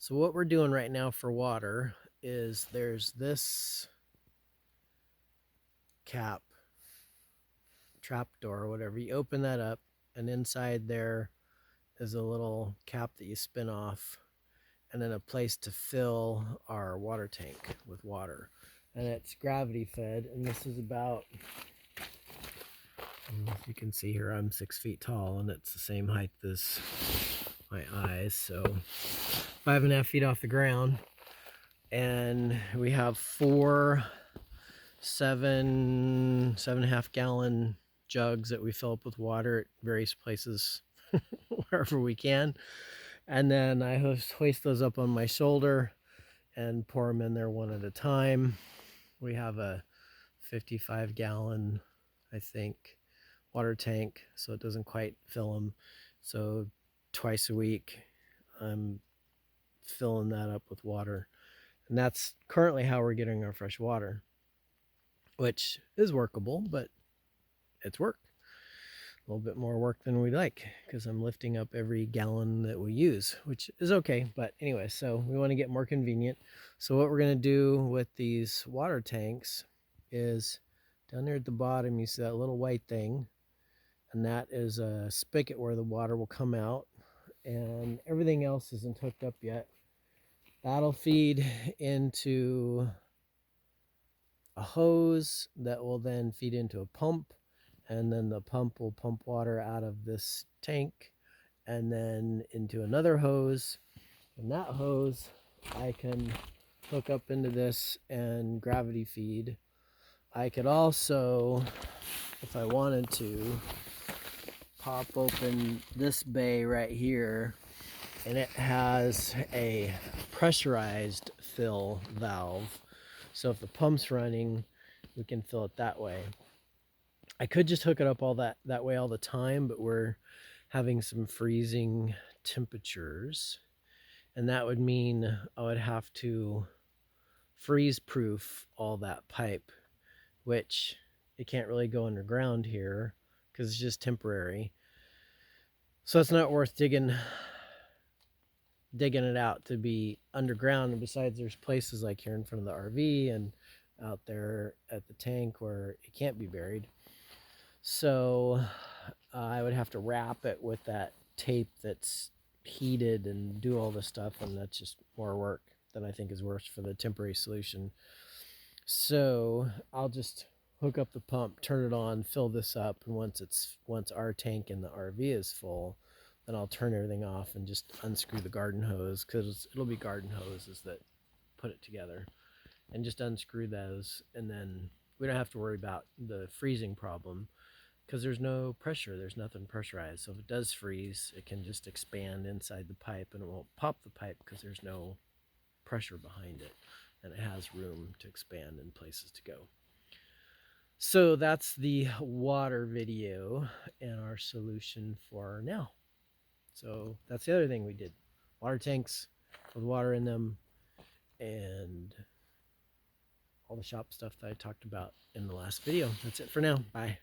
So what we're doing right now for water is there's this cap, trap door or whatever. You open that up and inside there is a little cap that you spin off and then a place to fill our water tank with water. And it's gravity fed, and this is about, as you can see here, I'm 6 feet tall and it's the same height as my eyes, so 5.5 feet off the ground. And we have 4 7.5 gallon jugs that we fill up with water at various places wherever we can. And then I hoist those up on my shoulder and pour them in there one at a time. We have a 55 gallon, I think, water tank, so it doesn't quite fill them. So twice a week, I'm filling that up with water. And that's currently how we're getting our fresh water, which is workable, but it's work. A little bit more work than we'd like because I'm lifting up every gallon that we use, which is okay. But anyway, so we want to get more convenient. So what we're going to do with these water tanks is down there at the bottom, you see that little white thing, and that is a spigot where the water will come out, and everything else isn't hooked up yet. That'll feed into a hose that will then feed into a pump, and then the pump will pump water out of this tank and then into another hose, and that hose I can hook up into this and gravity feed. I could also, if I wanted to, pop open this bay right here, and it has a pressurized fill valve, so if the pump's running we can fill it that way. I could just hook it up all that way all the time, but we're having some freezing temperatures, and that would mean I would have to freeze proof all that pipe, which it can't really go underground here because it's just temporary. So it's not worth digging it out to be underground. And besides, there's places like here in front of the RV and out there at the tank where it can't be buried. So I would have to wrap it with that tape that's heated and do all this stuff, and that's just more work than I think is worth for the temporary solution. So I'll just hook up the pump, turn it on, fill this up, and once our tank in the RV is full, then I'll turn everything off and just unscrew the garden hose, because it'll be garden hoses that put it together, and just unscrew those, and then we don't have to worry about the freezing problem because there's no pressure, there's nothing pressurized. So if it does freeze, it can just expand inside the pipe and it won't pop the pipe because there's no pressure behind it, and it has room to expand and places to go. So that's the water video and our solution for now. So that's the other thing we did. Water tanks with water in them and all the shop stuff that I talked about in the last video. That's it for now. Bye.